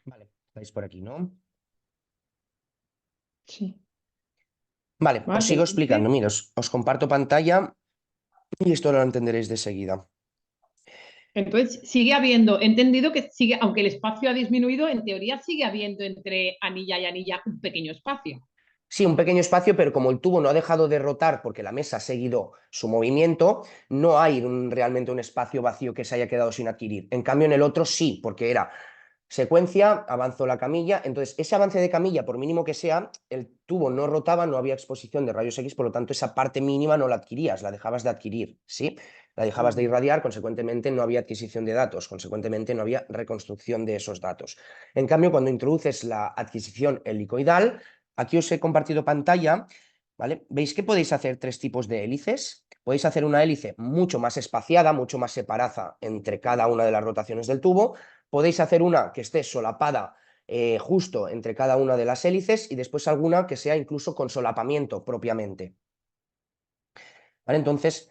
Vale, estáis por aquí, ¿no? Sí. Vale, os Más sigo explicando. entonces, Mira, os comparto pantalla y esto lo entenderéis de seguida. entonces sigue habiendo, he entendido que sigue, aunque el espacio ha disminuido, en teoría sigue habiendo entre anilla y anilla un pequeño espacio. Sí, un pequeño espacio, pero como el tubo no ha dejado de rotar porque la mesa ha seguido su movimiento, no hay realmente un espacio vacío que se haya quedado sin adquirir. En cambio, en el otro sí, porque era secuencia, avanzo la camilla. Entonces, ese avance de camilla, por mínimo que sea, el tubo no rotaba, no había exposición de rayos X, por lo tanto, esa parte mínima no la adquirías, la dejabas de adquirir, ¿sí? La dejabas de Mm. irradiar, consecuentemente no había adquisición de datos, consecuentemente no había reconstrucción de esos datos. En cambio, cuando introduces la adquisición helicoidal, aquí os he compartido pantalla, ¿vale? ¿Veis que podéis hacer tres tipos de hélices? Podéis hacer una hélice mucho más espaciada, mucho más separada entre cada una de las rotaciones del tubo. Podéis hacer una que esté solapada justo entre cada una de las hélices y después alguna que sea incluso con solapamiento propiamente. ¿Vale? Entonces,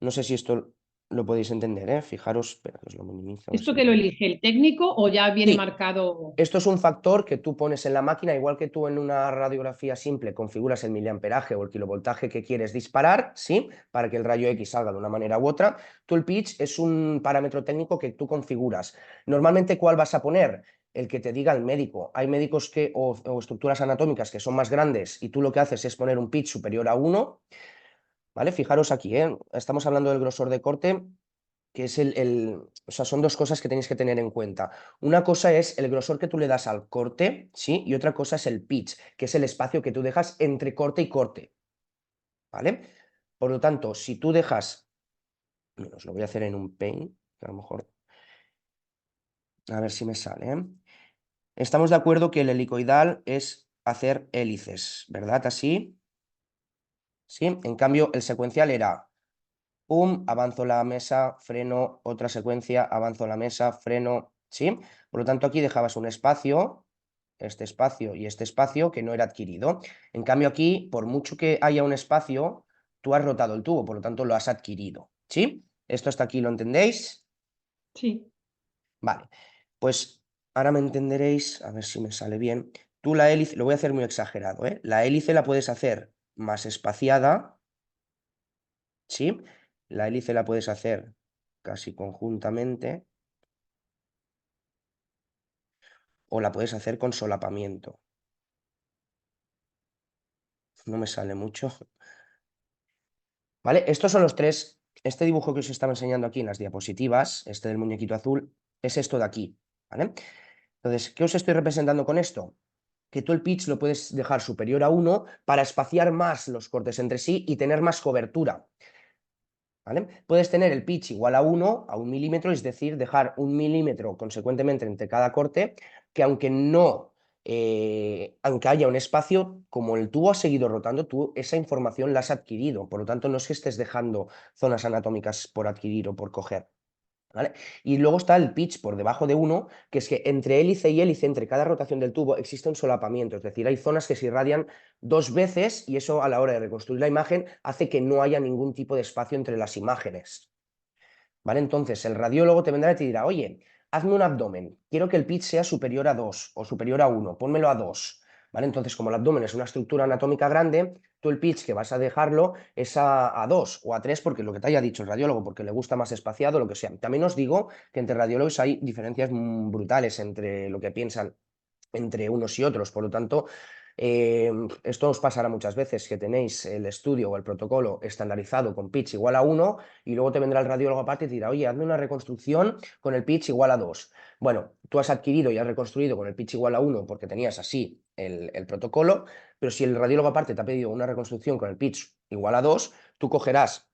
no sé si esto lo podéis entender, ¿eh? Fijaros, espera, que os lo minimizo, a ver ¿Esto si lo que lo podéis. elige el técnico o ya viene Sí, marcado? esto es un factor que tú pones en la máquina, igual que tú en una radiografía simple configuras el miliamperaje o el kilovoltaje que quieres disparar, ¿sí? Para que el rayo X salga de una manera u otra. Tú el pitch es un parámetro técnico que tú configuras. Normalmente, ¿cuál vas a poner? El que te diga el médico. Hay médicos o estructuras anatómicas que son más grandes y tú lo que haces es poner un pitch superior a 1, ¿vale? Fijaros aquí, ¿eh? Estamos hablando del grosor de corte, que es o sea, son dos cosas que tenéis que tener en cuenta. Una cosa es el grosor que tú le das al corte, ¿sí? Y otra cosa es el pitch, que es el espacio que tú dejas entre corte y corte, ¿vale? Por lo tanto, si tú dejas, bueno, os lo voy a hacer en un paint, que a lo mejor, a ver si me sale, ¿eh? Estamos de acuerdo que el helicoidal es hacer hélices, ¿verdad? Así, ¿sí? En cambio, el secuencial era pum, avanzo la mesa, freno, otra secuencia, avanzo la mesa, freno, ¿sí? Por lo tanto, aquí dejabas un espacio, este espacio y este espacio que no era adquirido. En cambio, aquí, por mucho que haya un espacio, tú has rotado el tubo, por lo tanto, lo has adquirido, ¿sí? ¿Esto hasta aquí lo entendéis? Sí. Vale, pues ahora me entenderéis, a ver si me sale bien. Tú la hélice, lo voy a hacer muy exagerado, ¿eh? La hélice la puedes hacer más espaciada, ¿sí? La hélice la puedes hacer casi conjuntamente o la puedes hacer con solapamiento. No me sale mucho. ¿Vale? Estos son los tres. Este dibujo que os estaba enseñando aquí en las diapositivas, este del muñequito azul, es esto de aquí. ¿Vale? Entonces, ¿qué os estoy representando con esto? Que tú el pitch lo puedes dejar superior a 1 para espaciar más los cortes entre sí y tener más cobertura. ¿Vale? Puedes tener el pitch igual a 1, a 1 milímetro, es decir, dejar 1 milímetro consecuentemente entre cada corte, que aunque no, aunque haya un espacio, como el tubo ha seguido rotando, tú esa información la has adquirido, por lo tanto no es que estés dejando zonas anatómicas por adquirir o por coger. ¿Vale? Y luego está el pitch por debajo de 1, que es que entre hélice y hélice, entre cada rotación del tubo, existe un solapamiento, es decir, hay zonas que se irradian dos veces y eso a la hora de reconstruir la imagen hace que no haya ningún tipo de espacio entre las imágenes. ¿Vale? Entonces el radiólogo te vendrá y te dirá, oye, hazme un abdomen, quiero que el pitch sea superior a 2 o superior a 1, pónmelo a 2. ¿Vale? Entonces, como el abdomen es una estructura anatómica grande, tú el pitch que vas a dejarlo es a 2 o a 3 porque lo que te haya dicho el radiólogo, porque le gusta más espaciado, lo que sea. También os digo que entre radiólogos hay diferencias brutales entre lo que piensan entre unos y otros. Por lo tanto, esto os pasará muchas veces, que tenéis el estudio o el protocolo estandarizado con pitch igual a 1 y luego te vendrá el radiólogo aparte y te dirá, oye, hazme una reconstrucción con el pitch igual a 2. Bueno, tú has adquirido y has reconstruido con el pitch igual a 1 porque tenías así el protocolo, pero si el radiólogo aparte te ha pedido una reconstrucción con el pitch igual a 2, tú cogerás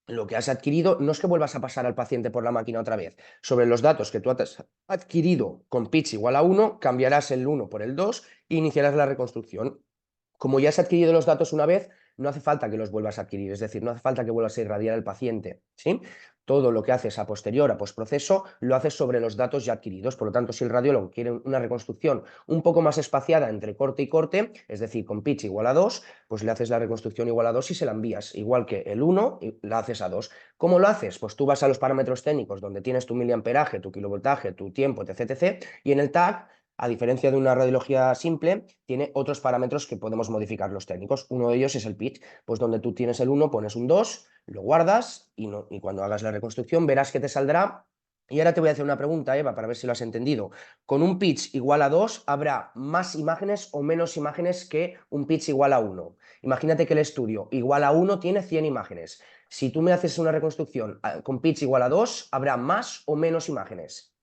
lo que has adquirido, no es que vuelvas a pasar al paciente por la máquina otra vez. Sobre los datos que tú has adquirido con pitch igual a 1, cambiarás el 1 por el 2 e iniciarás la reconstrucción. Como ya has adquirido los datos una vez, no hace falta que los vuelvas a adquirir, es decir, no hace falta que vuelvas a irradiar al paciente, ¿sí? Todo lo que haces a posterior, a postproceso, lo haces sobre los datos ya adquiridos. Por lo tanto, si el radiólogo quiere una reconstrucción un poco más espaciada entre corte y corte, es decir, con pitch igual a 2, pues le haces la reconstrucción igual a 2 y se la envías. Igual que el 1, la haces a 2. ¿Cómo lo haces? Pues tú vas a los parámetros técnicos donde tienes tu miliamperaje, tu kilovoltaje, tu tiempo, etc, etc, y en el tag a diferencia de una radiología simple, tiene otros parámetros que podemos modificar los técnicos. Uno de ellos es el pitch, pues donde tú tienes el 1, pones un 2, lo guardas y cuando hagas la reconstrucción verás que te saldrá. Y ahora te voy a hacer una pregunta, Eva, para ver si lo has entendido. Con un pitch igual a 2, ¿habrá más imágenes o menos imágenes que un pitch igual a 1? Imagínate que el estudio igual a 1 tiene 100 imágenes. Si tú me haces una reconstrucción con pitch igual a 2, ¿habrá más o menos imágenes?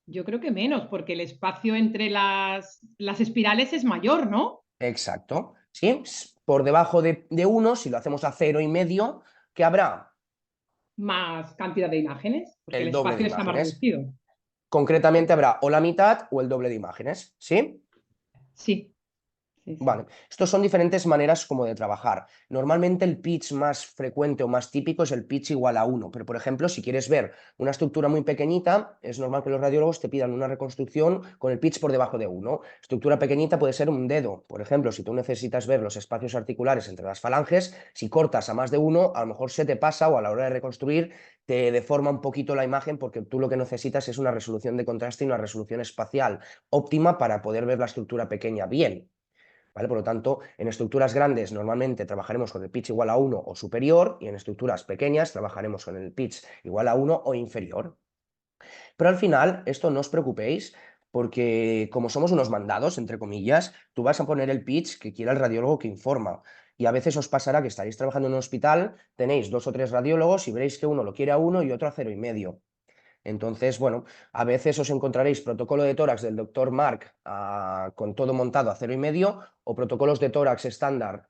Yo creo que menos, porque el espacio entre las espirales es mayor, ¿no? Exacto. ¿Sí? Por debajo de 1, si lo hacemos a 0,5, ¿qué habrá? Más cantidad de imágenes, porque el El doble de espacio está más imágenes. reducido. Concretamente habrá o la mitad o el doble de imágenes. ¿Sí? Sí, sí, Vale, sí. estos son diferentes maneras como de trabajar. Normalmente el pitch más frecuente o más típico es el pitch igual a 1, pero por ejemplo, si quieres ver una estructura muy pequeñita, es normal que los radiólogos te pidan una reconstrucción con el pitch por debajo de 1. Estructura pequeñita puede ser un dedo, por ejemplo, si tú necesitas ver los espacios articulares entre las falanges, si cortas a más de 1, a lo mejor se te pasa o a la hora de reconstruir te deforma un poquito la imagen porque tú lo que necesitas es una resolución de contraste y una resolución espacial óptima para poder ver la estructura pequeña bien. ¿Vale? Por lo tanto, en estructuras grandes normalmente trabajaremos con el pitch igual a 1 o superior y en estructuras pequeñas trabajaremos con el pitch igual a 1 o inferior. Pero al final, esto no os preocupéis porque como somos unos mandados, entre comillas, tú vas a poner el pitch que quiera el radiólogo que informa. Y a veces os pasará que estaréis trabajando en un hospital, tenéis 2 o 3 radiólogos y veréis que uno lo quiere a 1 y otro a 0,5. Entonces, bueno, a veces os encontraréis protocolo de tórax del doctor Mark con todo montado a 0,5 o protocolos de tórax estándar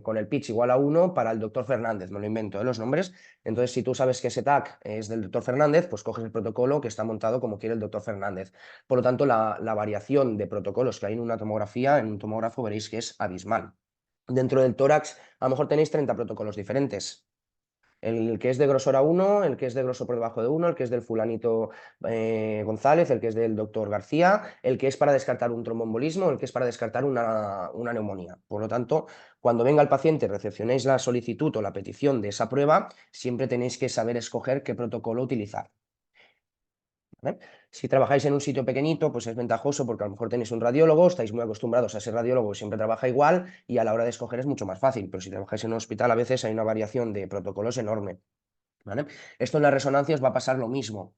con el pitch igual a 1 para el doctor Fernández, me lo invento, los nombres. Entonces, si tú sabes que ese TAC es del doctor Fernández, pues coges el protocolo que está montado como quiere el doctor Fernández. Por lo tanto, la variación de protocolos que hay en una tomografía, en un tomógrafo, veréis que es abismal. Dentro del tórax, a lo mejor tenéis 30 protocolos diferentes. El que es de grosor a 1, el que es de grosor por debajo de 1, el que es del fulanito González, el que es del doctor García, el que es para descartar un tromboembolismo, el que es para descartar una neumonía. Por lo tanto, cuando venga el paciente, recepcionéis la solicitud o la petición de esa prueba, siempre tenéis que saber escoger qué protocolo utilizar. ¿Vale? Si trabajáis en un sitio pequeñito, pues es ventajoso porque a lo mejor tenéis un radiólogo, estáis muy acostumbrados a ese radiólogo que siempre trabaja igual y a la hora de escoger es mucho más fácil, pero si trabajáis en un hospital a veces hay una variación de protocolos enorme. ¿Vale? Esto en la resonancia os va a pasar lo mismo.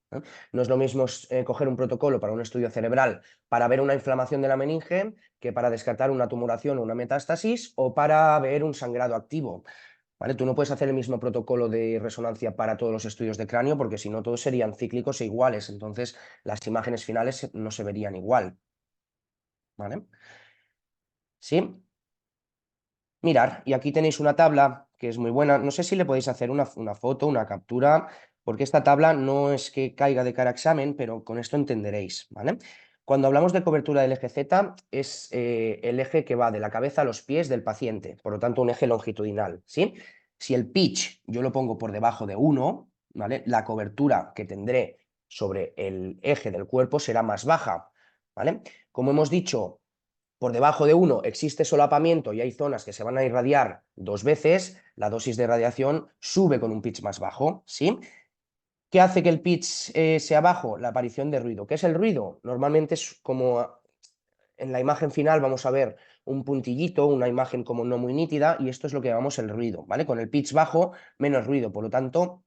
No es lo mismo coger un protocolo para un estudio cerebral para ver una inflamación de la meninge que para descartar una tumoración o una metástasis o para ver un sangrado activo. ¿Vale? Tú no puedes hacer el mismo protocolo de resonancia para todos los estudios de cráneo porque si no todos serían cíclicos e iguales, entonces las imágenes finales no se verían igual. ¿Vale? ¿Sí? Mirar, y aquí tenéis una tabla que es muy buena. No sé si le podéis hacer una foto, una captura, porque esta tabla no es que caiga de cara a examen, pero con esto entenderéis, ¿vale? Cuando hablamos de cobertura del eje Z, es el eje que va de la cabeza a los pies del paciente, por lo tanto un eje longitudinal, ¿sí? Si el pitch yo lo pongo por debajo de 1, ¿vale? La cobertura que tendré sobre el eje del cuerpo será más baja, ¿vale? Como hemos dicho, por debajo de 1 existe solapamiento y hay zonas que se van a irradiar 2 veces, la dosis de radiación sube con un pitch más bajo, ¿sí? ¿Qué hace que el pitch sea bajo? La aparición de ruido. ¿Qué es el ruido? Normalmente es como en la imagen final vamos a ver un puntillito, una imagen como no muy nítida, y esto es lo que llamamos el ruido, ¿vale? Con el pitch bajo, menos ruido. Por lo tanto,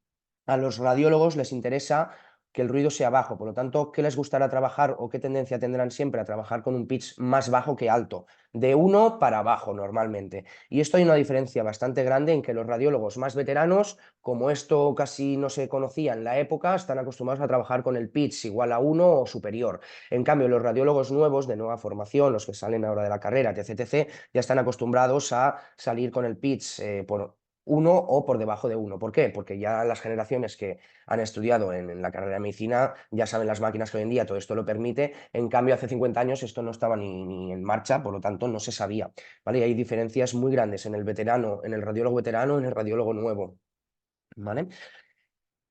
a los radiólogos les interesa que el ruido sea bajo. Por lo tanto, ¿qué les gustará trabajar o qué tendencia tendrán siempre a trabajar con un pitch más bajo que alto? De 1 para abajo normalmente. Y esto hay una diferencia bastante grande en que los radiólogos más veteranos, como esto casi no se conocía en la época, están acostumbrados a trabajar con el pitch igual a 1 o superior. En cambio, los radiólogos nuevos de nueva formación, los que salen ahora de la carrera, etc., ya están acostumbrados a salir con el pitch por 1 o por debajo de 1. ¿Por qué? Porque ya las generaciones que han estudiado en la carrera de medicina ya saben las máquinas que hoy en día todo esto lo permite. En cambio, hace 50 años esto no estaba ni en marcha, por lo tanto no se sabía. ¿Vale? Y hay diferencias muy grandes en el veterano, en el radiólogo veterano, en el radiólogo nuevo. ¿Vale?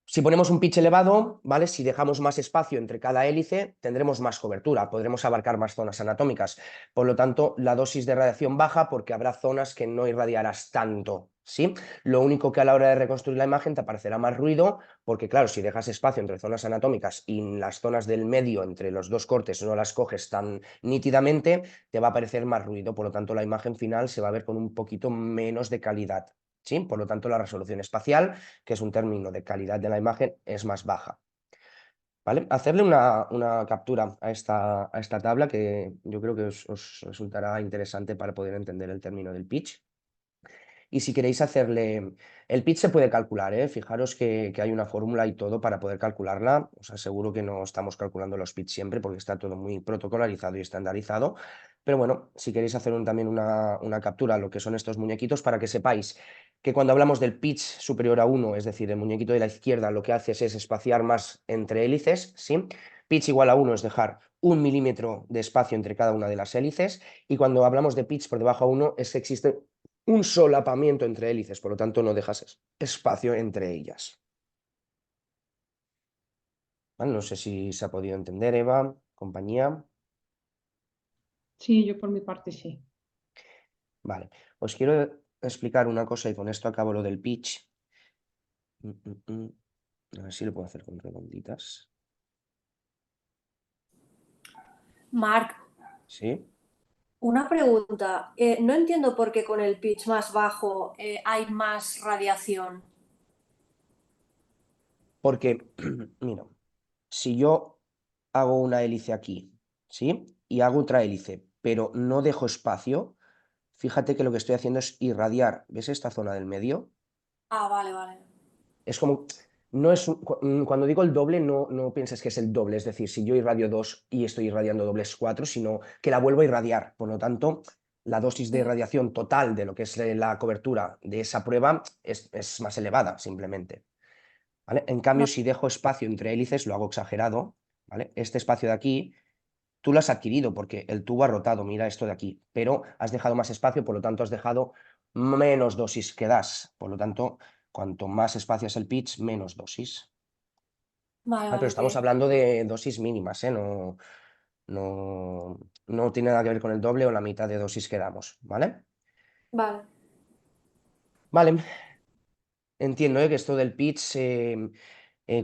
Si ponemos un pitch elevado, ¿vale? Si dejamos más espacio entre cada hélice, tendremos más cobertura, podremos abarcar más zonas anatómicas. Por lo tanto, la dosis de radiación baja porque habrá zonas que no irradiarás tanto, ¿sí? Lo único que a la hora de reconstruir la imagen te aparecerá más ruido, porque claro, si dejas espacio entre zonas anatómicas y las zonas del medio entre los dos cortes no las coges tan nítidamente, te va a aparecer más ruido, por lo tanto la imagen final se va a ver con un poquito menos de calidad, ¿sí? Por lo tanto la resolución espacial, que es un término de calidad de la imagen, es más baja. ¿Vale? Hacerle una captura a esta tabla que yo creo que os resultará interesante para poder entender el término del pitch. Y si queréis hacerle... El pitch se puede calcular, ¿eh? Fijaros que hay una fórmula y todo para poder calcularla. Os aseguro que no estamos calculando los pitch siempre porque está todo muy protocolarizado y estandarizado. Pero bueno, si queréis hacer también una captura de lo que son estos muñequitos para que sepáis que cuando hablamos del pitch superior a 1, es decir, el muñequito de la izquierda, lo que haces es espaciar más entre hélices, ¿sí? Pitch igual a 1 es dejar 1 milímetro de espacio entre cada una de las hélices, y cuando hablamos de pitch por debajo a 1 es que existe un solapamiento entre hélices, por lo tanto no dejas espacio entre ellas. ¿Vale? No sé si se ha podido entender, Eva, compañía. Sí, yo por mi parte sí. Vale, os quiero explicar una cosa y con esto acabo lo del pitch. A ver si lo puedo hacer con redonditas. Marc, ¿Sí? una pregunta. No entiendo por qué con el pitch más bajo hay más radiación. Porque, mira, si yo hago una hélice aquí, ¿sí? Y hago otra hélice, pero no dejo espacio, fíjate que lo que estoy haciendo es irradiar. ¿Ves esta zona del medio? Ah, vale, vale. Es como, no es cuando digo el doble, no pienses que es el doble, es decir, si yo irradio 2 y estoy irradiando dobles 4, sino que la vuelvo a irradiar. Por lo tanto, la dosis de Sí. irradiación total de lo que es la cobertura de esa prueba es más elevada, simplemente. ¿Vale? En cambio, si dejo espacio entre hélices, lo hago exagerado, ¿vale? Este espacio de aquí, tú lo has adquirido porque el tubo ha rotado, mira esto de aquí, pero has dejado más espacio, por lo tanto has dejado menos dosis que das. Por lo tanto, cuanto más espacio es el pitch, menos dosis. Vale, Pero vale, estamos ok. hablando de dosis mínimas, ¿eh? No tiene nada que ver con el doble o la mitad de dosis que damos, ¿vale? Vale. Vale, entiendo, que esto del pitch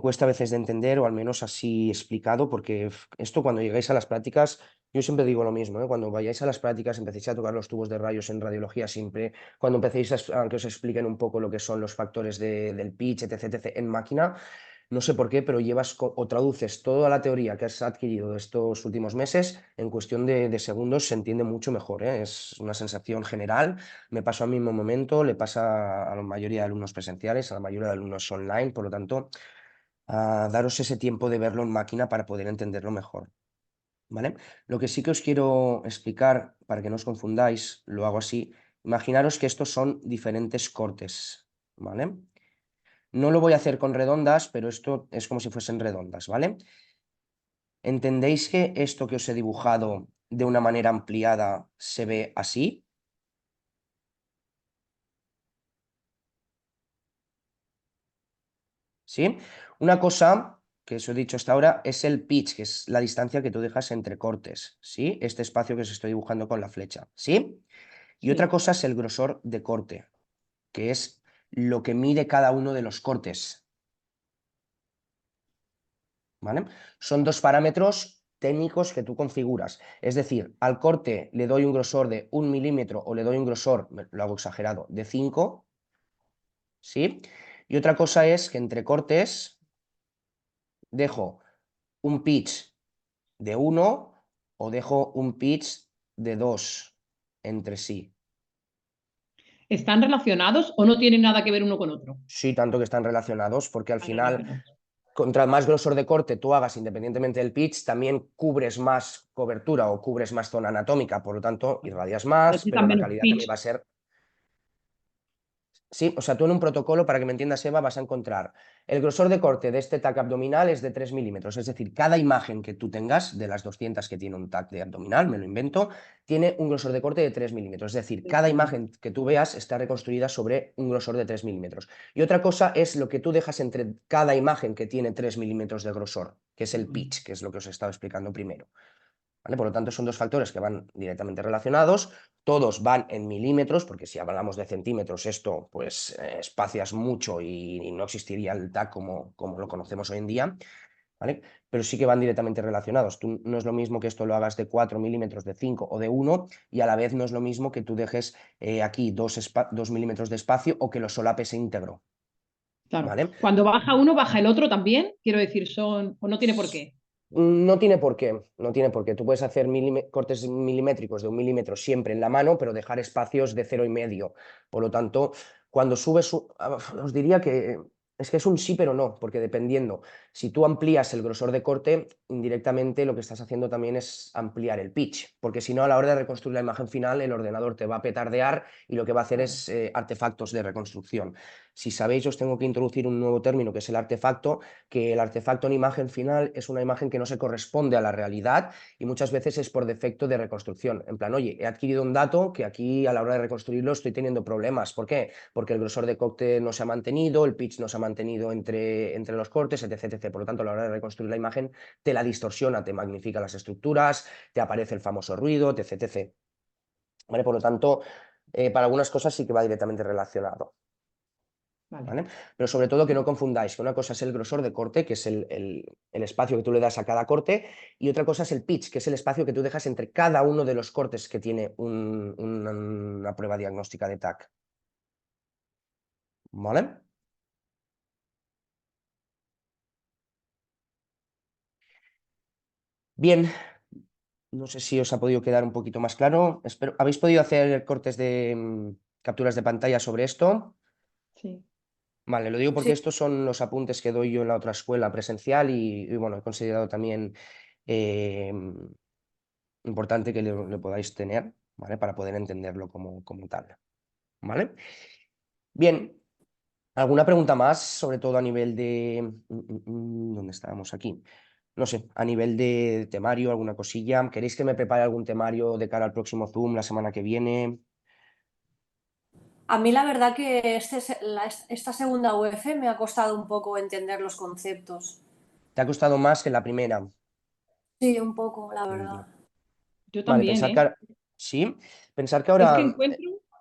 cuesta a veces de entender, o al menos así explicado, porque esto cuando llegáis a las prácticas, yo siempre digo lo mismo, cuando vayáis a las prácticas, empecéis a tocar los tubos de rayos en radiología, siempre, cuando empecéis a que os expliquen un poco lo que son los factores del pitch, etc., etc., en máquina, no sé por qué, pero llevas o traduces toda la teoría que has adquirido estos últimos meses en cuestión de segundos, se entiende mucho mejor, ¿eh? Es una sensación general. Me pasó al mismo momento, le pasa a la mayoría de alumnos presenciales, a la mayoría de alumnos online, por lo tanto, daros ese tiempo de verlo en máquina para poder entenderlo mejor, ¿vale? Lo que sí que os quiero explicar, para que no os confundáis, lo hago así. Imaginaros que estos son diferentes cortes, ¿vale? No lo voy a hacer con redondas, pero esto es como si fuesen redondas, ¿vale? ¿Entendéis que esto que os he dibujado de una manera ampliada se ve así? ¿Sí? Una cosa que os he dicho hasta ahora es el pitch, que es la distancia que tú dejas entre cortes, ¿sí? Este espacio que os estoy dibujando con la flecha, ¿sí? Y otra Sí. cosa es el grosor de corte, que es lo que mide cada uno de los cortes, ¿vale? Son dos parámetros técnicos que tú configuras. Es decir, al corte le doy un grosor de 1 milímetro o le doy un grosor, lo hago exagerado, de 5, ¿sí? Y otra cosa es que entre cortes dejo un pitch de 1 o dejo un pitch de 2 entre sí. ¿Están relacionados o no tienen nada que ver uno con otro? Sí, tanto que están relacionados, porque al Están final, relacionados. contra más grosor de corte tú hagas independientemente del pitch, también cubres más cobertura o cubres más zona anatómica, por lo tanto, irradias más, pero Necesitan la menos calidad también pitch. va a ser. Sí, o sea, tú en un protocolo, para que me entiendas, Eva, vas a encontrar el grosor de corte de este TAC abdominal es de 3 milímetros, es decir, cada imagen que tú tengas de las 200 que tiene un TAC de abdominal, me lo invento, tiene un grosor de corte de 3 milímetros, es decir, cada imagen que tú veas está reconstruida sobre un grosor de 3 milímetros. Y otra cosa es lo que tú dejas entre cada imagen que tiene 3 milímetros de grosor, que es el pitch, que es lo que os he estado explicando primero. ¿vale? Por lo tanto, son dos factores que van directamente relacionados, todos van en milímetros, porque si hablamos de centímetros, esto pues espacias mucho y no existiría el TAC como lo conocemos hoy en día, ¿vale? Pero sí que van directamente relacionados. Tú, no es lo mismo que esto lo hagas de 4 milímetros, de 5 o de 1, y a la vez no es lo mismo que tú dejes aquí 2 milímetros de espacio o que lo solapes íntegro, Claro. ¿vale? Cuando baja uno, baja el otro también. Quiero decir, son. O no tiene por qué. No tiene por qué, no tiene por qué. Tú puedes hacer cortes milimétricos de 1 milímetro siempre en la mano, pero dejar espacios de 0,5. Por lo tanto, cuando subes, os diría que es un sí, pero no, porque dependiendo, si tú amplías el grosor de corte, indirectamente lo que estás haciendo también es ampliar el pitch, porque si no, a la hora de reconstruir la imagen final, el ordenador te va a petardear y lo que va a hacer es artefactos de reconstrucción. Si sabéis, os tengo que introducir un nuevo término que es el artefacto, que el artefacto en imagen final es una imagen que no se corresponde a la realidad y muchas veces es por defecto de reconstrucción. En plan, oye, he adquirido un dato que aquí a la hora de reconstruirlo estoy teniendo problemas. ¿Por qué? Porque el grosor de corte no se ha mantenido, el pitch no se ha mantenido entre los cortes, etc, etc. Por lo tanto, a la hora de reconstruir la imagen te la distorsiona, te magnifica las estructuras, te aparece el famoso ruido, etc, etc. ¿Vale? Por lo tanto, para algunas cosas sí que va directamente relacionado. Vale. ¿Vale? Pero sobre todo que no confundáis, que una cosa es el grosor de corte, que es el espacio que tú le das a cada corte, y otra cosa es el pitch, que es el espacio que tú dejas entre cada uno de los cortes que tiene una prueba diagnóstica de TAC. ¿Vale? Bien, no sé si os ha podido quedar un poquito más claro. ¿Habéis podido hacer cortes de capturas de pantalla sobre esto? Sí. Vale, lo digo porque Sí. estos son los apuntes que doy yo en la otra escuela presencial y bueno, he considerado también importante que le podáis tener, ¿vale? Para poder entenderlo como tal, ¿vale? Bien, ¿alguna pregunta más? Sobre todo a nivel de... ¿Dónde estábamos aquí? No sé, a nivel de temario, alguna cosilla. ¿Queréis que me prepare algún temario de cara al próximo Zoom la semana que viene? A mí la verdad que esta segunda UF me ha costado un poco entender los conceptos. ¿Te ha costado más que la primera? Sí, un poco, la Mm, verdad. Yo Vale, también, ¿eh? Sí, pensar que Es que ahora... encuentro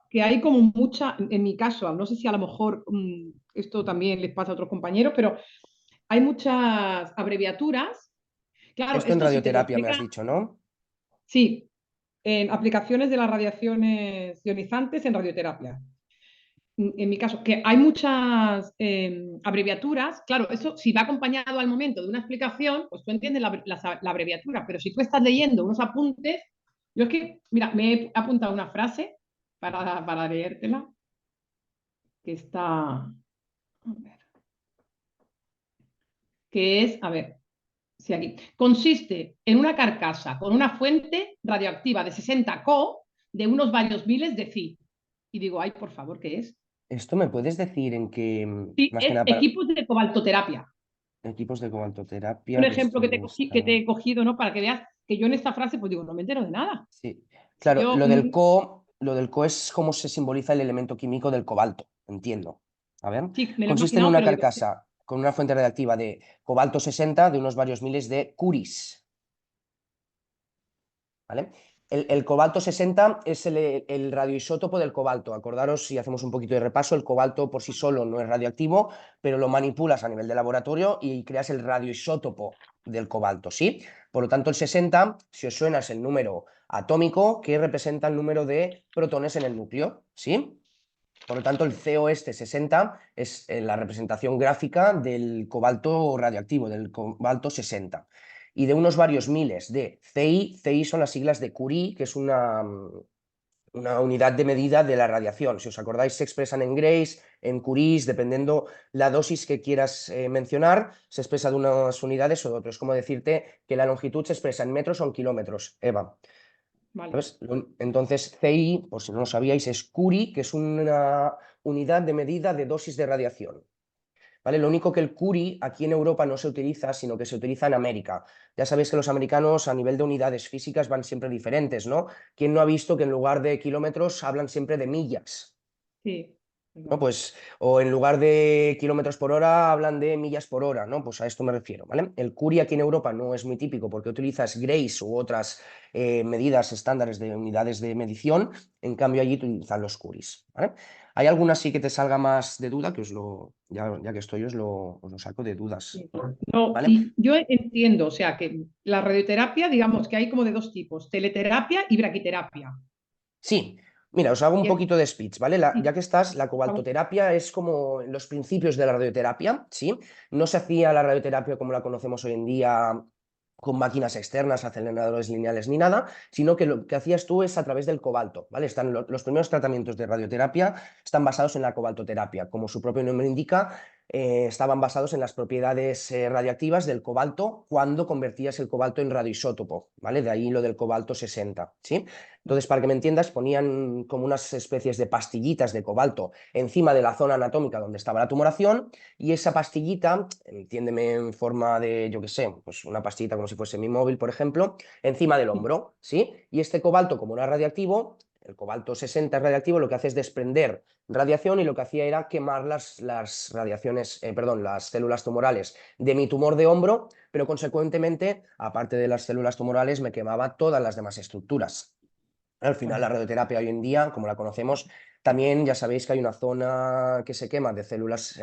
que hay como mucha, en mi caso, no sé si a lo mejor esto también les pasa a otros compañeros, pero hay muchas abreviaturas. Claro, Esto en esto sí te lo radioterapia me has explica, dicho, ¿no? sí, en aplicaciones de las radiaciones ionizantes en radioterapia. En mi caso, que hay muchas abreviaturas, claro, eso si va acompañado al momento de una explicación, pues tú entiendes la abreviatura, pero si tú estás leyendo unos apuntes, yo es que, mira, me he apuntado una frase para leértela, que está, a ver, que es, a ver, sí, aquí, consiste en una carcasa con una fuente radioactiva de 60 Co de unos varios miles de Phi. Y digo, ay, por favor, ¿qué es? ¿Esto me puedes decir en qué, Sí, más que es nada para equipos de cobaltoterapia. equipos de Un cobaltoterapia, que ejemplo esto que no que está... te he cogido, ¿no? Para que veas que yo en esta frase, pues digo, no me entero de nada. Sí, Si claro, yo, lo del CO es cómo se simboliza el elemento químico del cobalto, entiendo. A ver, sí, me lo he consiste en imaginado, una pero digo, carcasa con una fuente radiactiva de cobalto 60 de unos varios miles de curis, ¿vale? El cobalto 60 es el radioisótopo del cobalto. Acordaros, si hacemos un poquito de repaso, el cobalto por sí solo no es radioactivo, pero lo manipulas a nivel de laboratorio y creas el radioisótopo del cobalto, ¿sí? Por lo tanto, el 60, si os suena, es el número atómico que representa el número de protones en el núcleo, ¿sí? Por lo tanto, el CO este 60 es la representación gráfica del cobalto radioactivo, del cobalto 60. Y de unos varios miles de CI son las siglas de Curie, que es una unidad de medida de la radiación. Si os acordáis, se expresan en grays, en curies, dependiendo la dosis que quieras mencionar, se expresa de unas unidades o de otras. Es como decirte que la longitud se expresa en metros o en kilómetros, Eva. vale, ¿Sabes? Entonces, CI, por si no lo sabíais, es Curie, que es una unidad de medida de dosis de radiación. ¿Vale? Lo único que el Curie aquí en Europa no se utiliza, sino que se utiliza en América. Ya sabéis que los americanos a nivel de unidades físicas van siempre diferentes, ¿no? ¿Quién no ha visto que en lugar de kilómetros hablan siempre de millas? sí. ¿no? Pues, o en lugar de kilómetros por hora hablan de millas por hora, ¿no? Pues a esto me refiero, ¿vale? El Curie aquí en Europa no es muy típico porque utilizas Grace u otras medidas estándares de unidades de medición, en cambio allí utilizan los Curies, ¿vale? ¿Hay alguna sí que te salga más de duda? Que ya que estoy, os lo saco de dudas, Sí. No, ¿vale? y yo entiendo, o sea, que la radioterapia, digamos que hay como de dos tipos, teleterapia y braquiterapia. Sí, mira, os hago un Y poquito de speech, ¿vale? Ya sí, que estás, la vamos, cobaltoterapia es como los principios de la radioterapia, ¿sí? No se hacía la radioterapia como la conocemos hoy en día con máquinas externas, aceleradores lineales ni nada, sino que lo que hacías tú es a través del cobalto, ¿vale? Los primeros tratamientos de radioterapia están basados en la cobaltoterapia. Como su propio nombre indica, estaban basados en las propiedades radioactivas del cobalto cuando convertías el cobalto en radioisótopo, ¿vale? De ahí lo del cobalto 60, ¿sí? Entonces, para que me entiendas, ponían como unas especies de pastillitas de cobalto encima de la zona anatómica donde estaba la tumoración y esa pastillita, entiéndeme en forma de, yo qué sé, pues una pastillita como si fuese mi móvil, por ejemplo, encima del sí. hombro, ¿sí? Y este cobalto, como no es radiactivo, el cobalto 60 es radiactivo, lo que hace es desprender radiación y lo que hacía era quemar las radiaciones, perdón, las células tumorales de mi tumor de hombro, pero consecuentemente, aparte de las células tumorales, me quemaba todas las demás estructuras. Al final, la Vale. radioterapia hoy en día, como la conocemos, también ya sabéis que hay una zona que se quema de células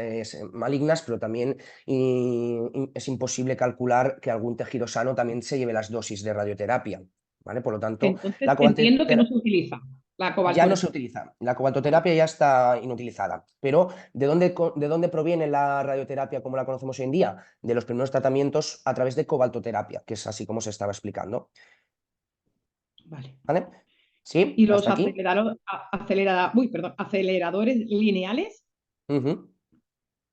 malignas, pero también es imposible calcular que algún tejido sano también se lleve las dosis de radioterapia, ¿vale? Por lo tanto, Entonces la entiendo que no cobaltoterapia se utiliza la ya no cobaltor. se utiliza, la Vale, cobaltoterapia ya está inutilizada. Pero ¿de dónde proviene la radioterapia como la conocemos hoy en día? De los primeros tratamientos a través de cobaltoterapia, que es así como se estaba explicando, vale. ¿vale? ¿Sí? Y los ¿Hasta aquí? aceleradores lineales, Ujú.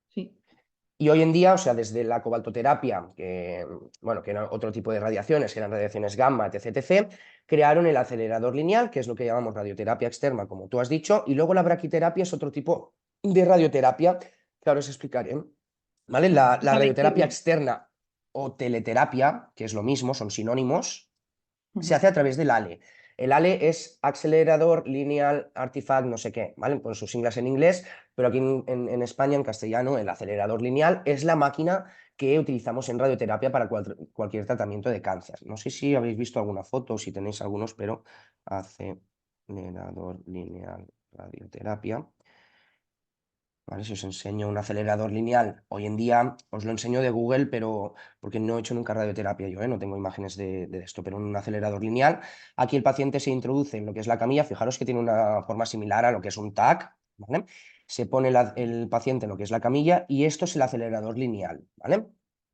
sí. Y hoy en día, o sea, desde la cobaltoterapia, bueno, que eran otro tipo de radiaciones, que eran radiaciones gamma, etc., etc., crearon el acelerador lineal, que es lo que llamamos radioterapia externa, como tú has dicho, y luego la braquiterapia es otro tipo de radioterapia que ahora os explicaré. ¿Vale? Vale. La Esa radioterapia externa o teleterapia, que es lo mismo, son sinónimos, se Ujú. hace a través del ALE. El ALE es Acelerador Lineal Artifact, no sé qué, ¿vale? Por sus siglas en inglés, pero aquí en España, en castellano, el acelerador lineal es la máquina que utilizamos en radioterapia para cualquier tratamiento de cáncer. No sé si habéis visto alguna foto, si tenéis algunos, pero acelerador lineal radioterapia. ¿Vale? Si os enseño un acelerador lineal, hoy en día os lo enseño de Google, pero porque no he hecho nunca radioterapia yo, no tengo imágenes de esto, pero un acelerador lineal, aquí el paciente se introduce en lo que es la camilla, fijaros que tiene una forma similar a lo que es un TAC, ¿vale? Se pone el paciente en lo que es la camilla y esto es el acelerador lineal, ¿vale?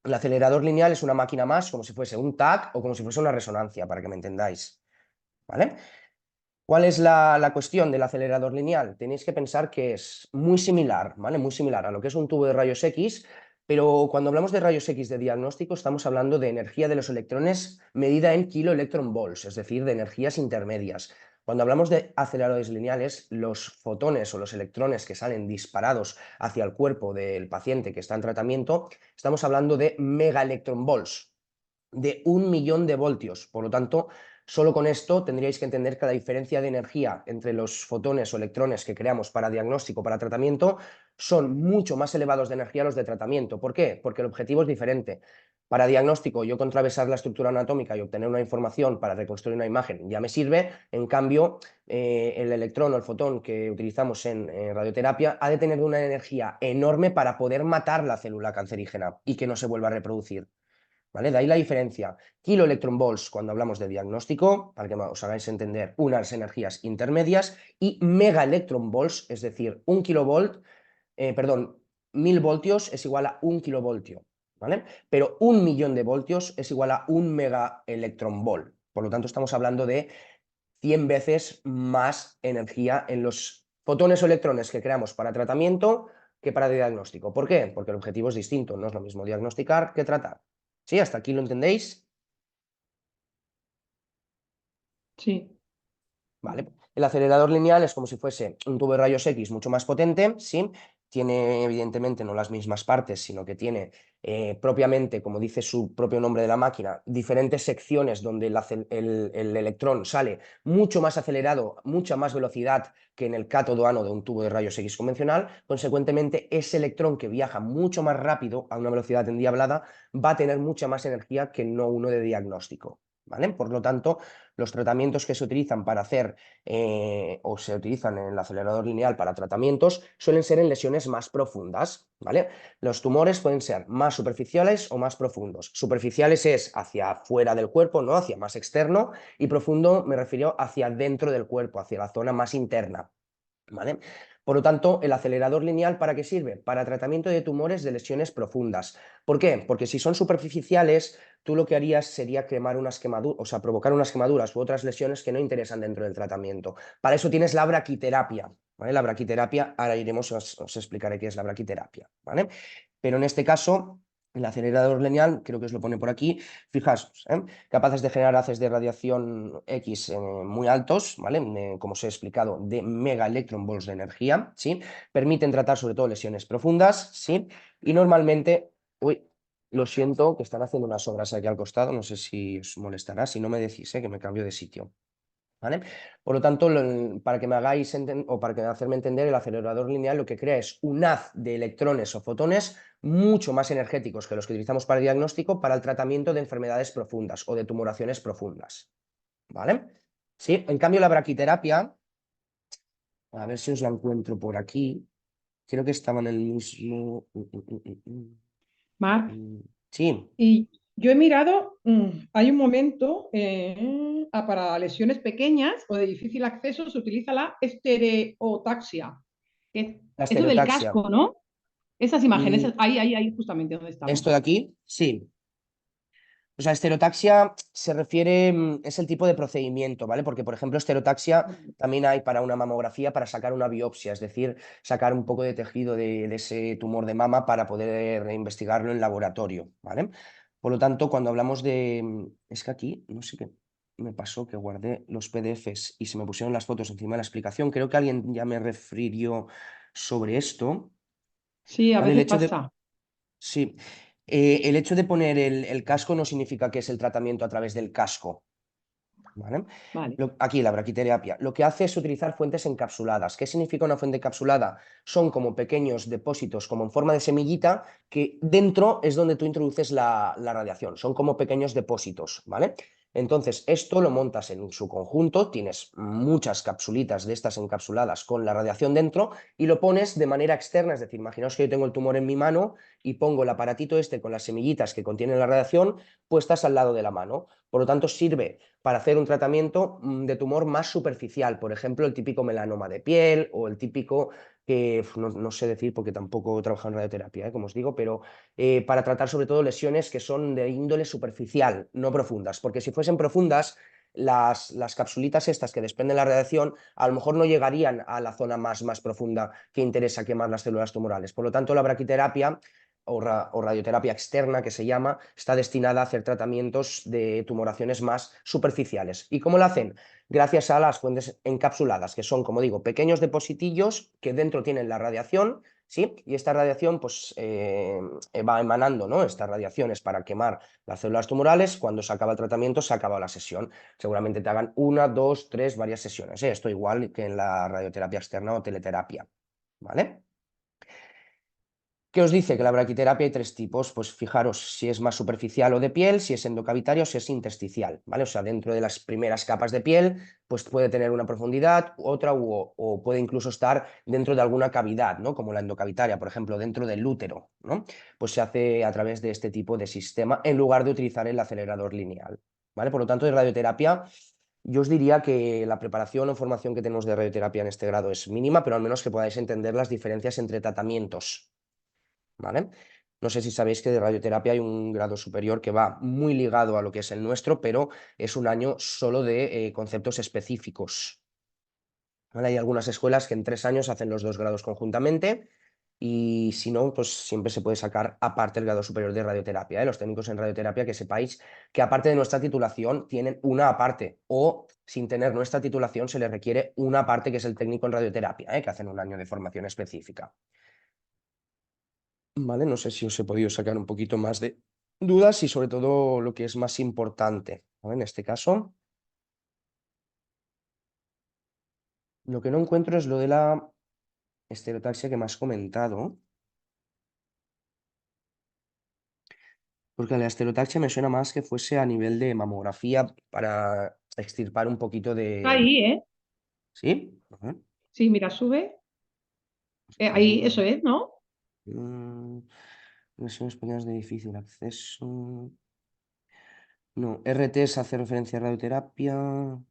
El acelerador lineal es una máquina más, como si fuese un TAC o como si fuese una resonancia, para que me entendáis, ¿vale? ¿Cuál es la cuestión del acelerador lineal? Tenéis que pensar que es muy similar, ¿vale? Muy similar a lo que es un tubo de rayos X, pero cuando hablamos de rayos X de diagnóstico estamos hablando de energía de los electrones medida en kiloelectronvolts, es decir, de energías intermedias. Cuando hablamos de aceleradores lineales, los fotones o los electrones que salen disparados hacia el cuerpo del paciente que está en tratamiento, estamos hablando de megaelectronvolts, de 1 millón de voltios. Por lo tanto, solo con esto tendríais que entender que la diferencia de energía entre los fotones o electrones que creamos para diagnóstico, para tratamiento, son mucho más elevados de energía los de tratamiento. ¿Por qué? Porque el objetivo es diferente. Para diagnóstico, yo contravesar la estructura anatómica y obtener una información para reconstruir una imagen ya me sirve. En cambio, el electrón o el fotón que utilizamos en radioterapia ha de tener una energía enorme para poder matar la célula cancerígena y que no se vuelva a reproducir. ¿Vale? De ahí la diferencia. Kiloelectronvolts cuando hablamos de diagnóstico, para que os hagáis entender, unas energías intermedias, y megaelectronvolts, es decir, 1000 voltios es igual a 1 kilovoltio, ¿vale? Pero 1 millón de voltios es igual a 1 megaelectronvolt. Por lo tanto, estamos hablando de 100 veces más energía en los fotones o electrones que creamos para tratamiento que para diagnóstico. ¿Por qué? Porque el objetivo es distinto, no es lo mismo diagnosticar que tratar. ¿Sí? ¿Hasta aquí lo entendéis? Sí. Vale. El acelerador lineal es como si fuese un tubo de rayos X mucho más potente, ¿sí? tiene evidentemente no las mismas partes, sino que tiene propiamente, como dice su propio nombre de la máquina, diferentes secciones donde el electrón sale mucho más acelerado, mucha más velocidad que en el cátodo ánodo de un tubo de rayos X convencional. Consecuentemente, ese electrón que viaja mucho más rápido a una velocidad endiablada va a tener mucha más energía que no uno de diagnóstico, ¿vale? Por lo tanto, los tratamientos que se utilizan para hacer o se utilizan en el acelerador lineal para tratamientos suelen ser en lesiones más profundas, ¿vale? Los tumores pueden ser más superficiales o más profundos. Superficiales es hacia afuera del cuerpo, ¿no? Hacia más externo, y profundo me refiero hacia dentro del cuerpo, hacia la zona más interna, ¿vale? Por lo tanto, el acelerador lineal, ¿para qué sirve? Para tratamiento de tumores de lesiones profundas. ¿Por qué? Porque si son superficiales, tú lo que harías sería quemar unas quemaduras, o sea, provocar unas quemaduras u otras lesiones que no interesan dentro del tratamiento. Para eso tienes la braquiterapia, ¿vale? La braquiterapia, ahora iremos, os explicaré qué es la braquiterapia, ¿vale? Pero en este caso, el acelerador lineal, creo que os lo pone por aquí, fijaos, capaces de generar haces de radiación X muy altos, ¿vale? Como os he explicado, de mega electron volts de energía, ¿sí? Permiten tratar sobre todo lesiones profundas, ¿sí? Y normalmente, uy, lo siento, que están haciendo unas obras aquí al costado, no sé si os molestará, si no me decís, que me cambio de sitio. ¿Vale? Por lo tanto, para que me hagáis o para que hacerme entender, el acelerador lineal lo que crea es un haz de electrones o fotones mucho más energéticos que los que utilizamos para el diagnóstico para el tratamiento de enfermedades profundas o de tumoraciones profundas. ¿Vale? Sí, en cambio la braquiterapia, a ver si os la encuentro por aquí, creo que estaba en el mismo... Marc, Sí, y yo he mirado, hay un momento, para lesiones pequeñas o de difícil acceso se utiliza la estereotaxia, que es la eso del estereotaxia. casco, ¿no? Esas imágenes, Mm, ahí, justamente donde ¿Esto estamos. de aquí? Sí. O sea, estereotaxia se refiere, es el tipo de procedimiento, ¿vale? Porque, por ejemplo, estereotaxia también hay para una mamografía, para sacar una biopsia, es decir, sacar un poco de tejido de ese tumor de mama para poder investigarlo en laboratorio, ¿vale? Por lo tanto, cuando hablamos de... Es que aquí, no sé qué me pasó, que guardé los PDFs y se me pusieron las fotos encima de la explicación. Creo que alguien ya me refirió sobre esto, Sí, a ¿vale? El veces hecho de... pasa. Sí. El hecho de poner el casco no significa que es el tratamiento a través del casco, ¿vale? Vale. Aquí la braquiterapia lo que hace es utilizar fuentes encapsuladas. ¿Qué significa una fuente encapsulada? Son como pequeños depósitos, como en forma de semillita, que dentro es donde tú introduces la radiación. Son como pequeños depósitos, ¿vale? Entonces, esto lo montas en su conjunto, tienes muchas capsulitas de estas encapsuladas con la radiación dentro y lo pones de manera externa, es decir, imaginaos que yo tengo el tumor en mi mano y pongo el aparatito este con las semillitas que contienen la radiación puestas al lado de la mano. Por lo tanto, sirve para hacer un tratamiento de tumor más superficial, por ejemplo, el típico melanoma de piel o el típico que no sé decir porque tampoco he trabajado en radioterapia, como os digo, pero para tratar sobre todo lesiones que son de índole superficial, no profundas, porque si fuesen profundas, las capsulitas estas que desprenden la radiación a lo mejor no llegarían a la zona más profunda que interesa quemar las células tumorales. Por lo tanto, la braquiterapia o radioterapia externa, que se llama, está destinada a hacer tratamientos de tumoraciones más superficiales. ¿Y cómo lo hacen? Gracias a las fuentes encapsuladas, que son, como digo, pequeños depositillos que dentro tienen la radiación, ¿sí? Y esta radiación pues, va emanando, ¿no? Estas radiaciones para quemar las células tumorales. Cuando se acaba el tratamiento, se acaba la sesión. Seguramente te hagan una, dos, tres, varias sesiones, ¿eh? Esto igual que en la radioterapia externa o teleterapia, ¿vale? ¿Qué os dice? Que la braquiterapia hay tres tipos, pues fijaros si es más superficial o de piel, si es endocavitaria o si es intersticial, ¿vale? O sea, dentro de las primeras capas de piel, pues puede tener una profundidad, otra o puede incluso estar dentro de alguna cavidad, ¿no? Como la endocavitaria, por ejemplo, dentro del útero, ¿no? Pues se hace a través de este tipo de sistema en lugar de utilizar el acelerador lineal, ¿vale? Por lo tanto, de radioterapia... Yo os diría que la preparación o formación que tenemos de radioterapia en este grado es mínima, pero al menos que podáis entender las diferencias entre tratamientos, ¿vale? No sé si sabéis que de radioterapia hay un grado superior que va muy ligado a lo que es el nuestro, pero es un año solo de conceptos específicos, ¿vale? Hay algunas escuelas que en 3 años hacen los dos grados conjuntamente y si no, pues siempre se puede sacar aparte el grado superior de radioterapia, ¿eh? Los técnicos en radioterapia, que sepáis que aparte de nuestra titulación tienen una aparte o sin tener nuestra titulación se les requiere una parte que es el técnico en radioterapia, ¿eh? Que hacen un año de formación específica. ¿vale? No sé si os he podido sacar un poquito más de dudas y sobre todo lo que es más importante, ¿vale? En este caso, lo que no encuentro es lo de la estereotaxia que me has comentado, porque la estereotaxia me suena más que fuese a nivel de mamografía para extirpar un poquito Está de... ahí, ¿eh? ¿Sí? Ajá. Sí, mira, sube. Pues Ahí, no. eso es, ¿no? Lesiones pequeñas de difícil acceso. No, RT hace referencia a radioterapia. No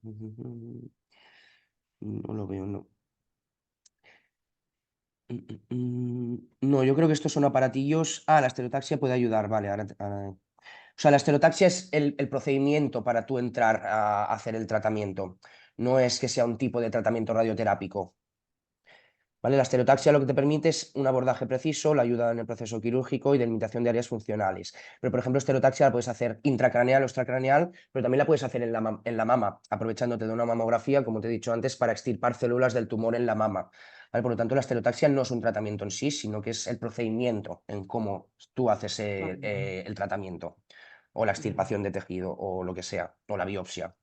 lo veo, no. No, yo creo que estos son aparatillos. Ah, la estereotaxia puede ayudar, vale. O sea, la estereotaxia es el procedimiento para tú entrar a hacer el tratamiento. No es que sea un tipo de tratamiento radioterápico. ¿Vale? La estereotaxia lo que te permite es un abordaje preciso, la ayuda en el proceso quirúrgico y delimitación de áreas funcionales. Pero, por ejemplo, estereotaxia la puedes hacer intracraneal o extracraneal, pero también la puedes hacer en la mama, aprovechándote de una mamografía, como te he dicho antes, para extirpar células del tumor en la mama. ¿Vale? Por lo tanto, la estereotaxia no es un tratamiento en sí, sino que es el procedimiento en cómo tú haces Vale, el tratamiento, o la vale, extirpación de tejido, o lo que sea, o la biopsia.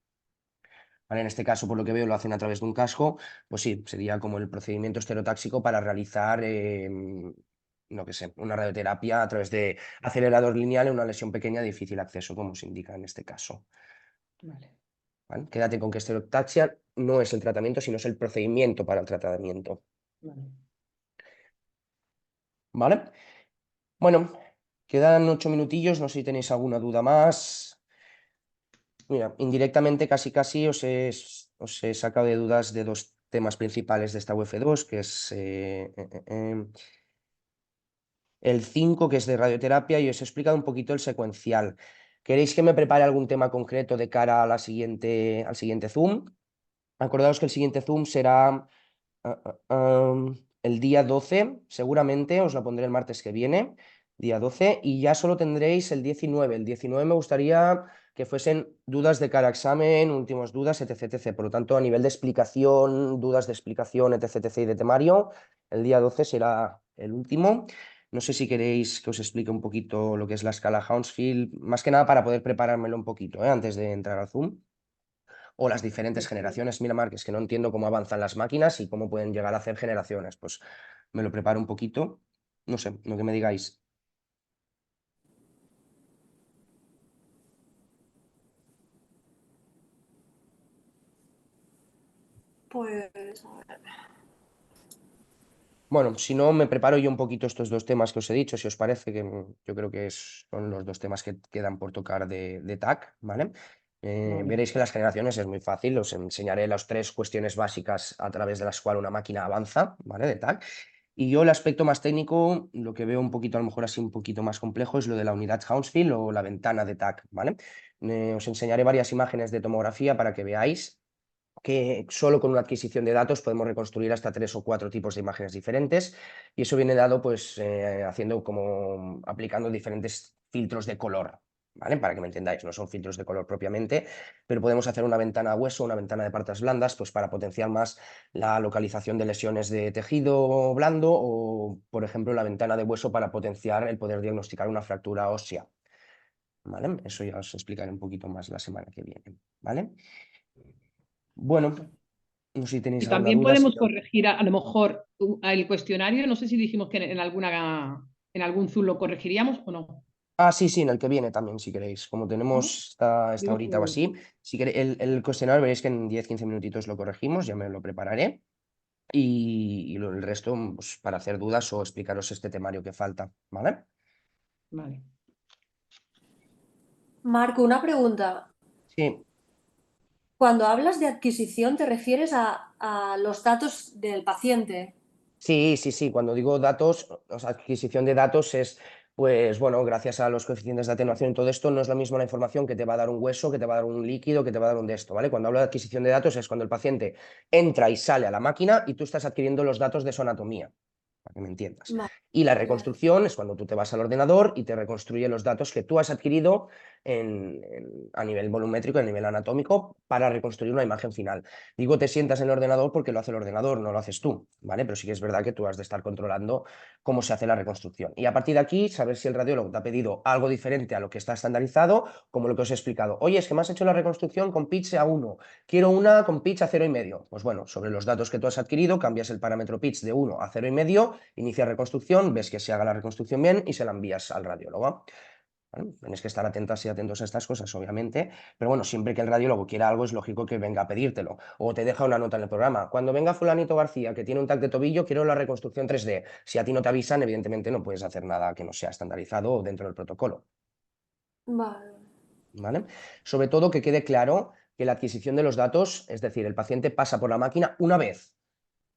¿Vale? En este caso, por lo que veo, lo hacen a través de un casco, pues sí, sería como el procedimiento estereotáxico para realizar, no que sé, una radioterapia a través de acelerador lineal en una lesión pequeña de difícil acceso, como se indica en este caso. vale. ¿Vale? Quédate con que estereotaxia no es el tratamiento, sino es el procedimiento para el tratamiento. Vale. ¿Vale? Bueno, quedan 8 minutillos, no sé si tenéis alguna duda más. Mira, indirectamente casi os he sacado de dudas de dos temas principales de esta UF2, que es el 5, que es de radioterapia, y os he explicado un poquito el secuencial. ¿Queréis que me prepare algún tema concreto de cara a al siguiente Zoom? Acordaos que el siguiente Zoom será el día 12, seguramente, os lo pondré el martes que viene, día 12, y ya solo tendréis el 19. El 19 me gustaría que fuesen dudas de cara a examen, últimas dudas, etc, etc. Por lo tanto, a nivel de explicación, dudas de explicación, etc, etc, y de temario, el día 12 será el último. No sé si queréis que os explique un poquito lo que es la escala Hounsfield, más que nada para poder preparármelo un poquito, antes de entrar al Zoom. O las diferentes generaciones. Mira, Marc, es que no entiendo cómo avanzan las máquinas y cómo pueden llegar a hacer generaciones. Pues me lo preparo un poquito. No sé, lo que me digáis. Pues, a ver. Bueno, si no, me preparo yo un poquito estos dos temas que os he dicho, si os parece, que yo creo que son los dos temas que quedan por tocar de TAC, ¿vale? Vale. Veréis que las generaciones es muy fácil, os enseñaré las tres cuestiones básicas a través de las cuales una máquina avanza, ¿vale? De TAC. Y yo el aspecto más técnico, lo que veo un poquito, a lo mejor así un poquito más complejo, es lo de la unidad Hounsfield o la ventana de TAC, ¿vale? Os enseñaré varias imágenes de tomografía para que veáis que solo con una adquisición de datos podemos reconstruir hasta 3 o 4 tipos de imágenes diferentes, y eso viene dado pues haciendo como aplicando diferentes filtros de color, ¿vale? Para que me entendáis, no son filtros de color propiamente, pero podemos hacer una ventana a hueso, una ventana de partes blandas, pues para potenciar más la localización de lesiones de tejido blando, o por ejemplo la ventana de hueso para potenciar el poder diagnosticar una fractura ósea, ¿vale? Eso ya os explicaré un poquito más la semana que viene, ¿vale? Bueno, no sé si tenéis Y alguna también duda. podemos corregir a lo mejor el cuestionario. No sé si dijimos que en algún Zoom lo corregiríamos o no. Ah, sí, sí, en el que viene también, si queréis. Como ¿No? tenemos esta Digo horita o por... así, si queréis, el cuestionario veréis que en 10-15 minutitos lo corregimos, ya me lo prepararé. Y el resto, pues, para hacer dudas o explicaros este temario que falta, ¿vale? Vale. Marco, una pregunta. Sí, Cuando hablas de adquisición, ¿te refieres a los datos del paciente? sí, sí, sí. Cuando digo datos, o sea, adquisición de datos es, pues bueno, gracias a los coeficientes de atenuación y todo esto, no es la misma la información que te va a dar un hueso, que te va a dar un líquido, que te va a dar un de esto, ¿vale? Cuando hablo de adquisición de datos es cuando el paciente entra y sale a la máquina y tú estás adquiriendo los datos de su anatomía, para que me entiendas. Vale, Y la vale. reconstrucción es cuando tú te vas al ordenador y te reconstruye los datos que tú has adquirido a nivel volumétrico, a nivel anatómico, para reconstruir una imagen final. Digo, te sientas en el ordenador porque lo hace el ordenador, no lo haces tú, ¿vale? Pero sí que es verdad que tú has de estar controlando cómo se hace la reconstrucción. Y a partir de aquí, saber si el radiólogo te ha pedido algo diferente a lo que está estandarizado, como lo que os he explicado. Oye, es que me has hecho la reconstrucción con pitch a 1, quiero una con pitch a 0,5. Pues bueno, sobre los datos que tú has adquirido, cambias el parámetro pitch de 1 a 0,5, inicia reconstrucción, ves que se haga la reconstrucción bien y se la envías al radiólogo. ¿Vale? Tienes que estar atentas y atentos a estas cosas, obviamente, pero bueno, siempre que el radiólogo quiera algo, es lógico que venga a pedírtelo, o te deja una nota en el programa. Cuando venga fulanito García, que tiene un TAC de tobillo, quiero la reconstrucción 3D. Si a ti no te avisan, evidentemente no puedes hacer nada que no sea estandarizado o dentro del protocolo, Vale. ¿vale? Sobre todo que quede claro que la adquisición de los datos, es decir, el paciente pasa por la máquina una vez,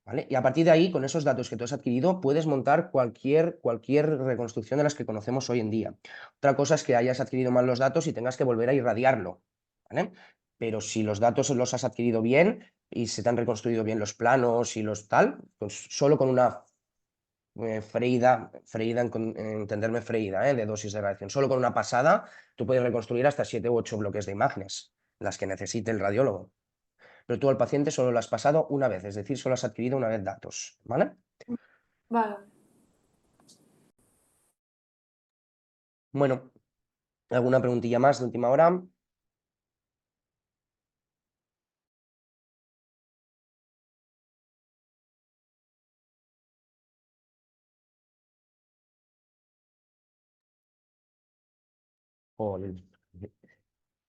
¿vale? Y a partir de ahí, con esos datos que tú has adquirido, puedes montar cualquier reconstrucción de las que conocemos hoy en día. Otra cosa es que hayas adquirido mal los datos y tengas que volver a irradiarlo, ¿vale? Pero si los datos los has adquirido bien y se te han reconstruido bien los planos y los tal, pues solo con una freída, entenderme freída, de dosis de radiación, solo con una pasada, tú puedes reconstruir hasta 7 u 8 bloques de imágenes, las que necesite el radiólogo. Pero tú al paciente solo lo has pasado una vez, es decir, solo has adquirido una vez datos, ¿vale? Vale. Bueno, ¿alguna preguntilla más de última hora? Joder.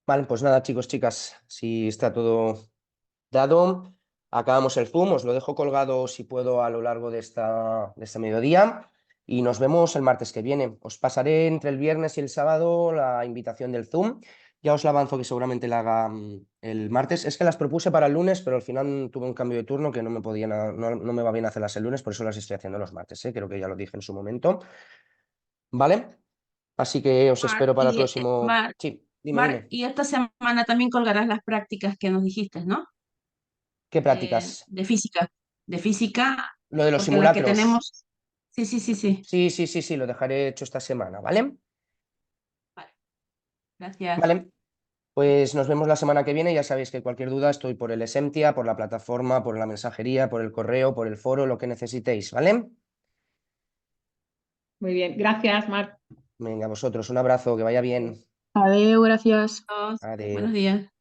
Vale, pues nada, chicos, chicas, si está todo dado, acabamos el Zoom, os lo dejo colgado si puedo a lo largo de este mediodía y nos vemos el martes que viene. Os pasaré entre el viernes y el sábado la invitación del Zoom. Ya os la avanzo que seguramente la haga el martes. Es que las propuse para el lunes, pero al final tuve un cambio de turno que no me podía, no me va bien hacerlas el lunes, por eso las estoy haciendo los martes, ¿eh? Creo que ya lo dije en su momento. ¿Vale? Así que os Mar, espero para el próximo. Sí, dime, dime. Y esta semana también colgarás las prácticas que nos dijiste, ¿no? ¿Qué prácticas? De física, Lo de los porque la que simulacros. tenemos, sí, sí, sí, sí. Sí, sí, sí, sí, lo dejaré hecho esta semana, ¿vale? Vale, gracias. Vale, pues nos vemos la semana que viene. Ya sabéis que cualquier duda estoy por el Exemptia, por la plataforma, por la mensajería, por el correo, por el foro, lo que necesitéis, ¿vale? Muy bien, gracias, Marc. Venga, vosotros, un abrazo, que vaya bien. Adeu, gracias. Todos, Adeu. buenos días.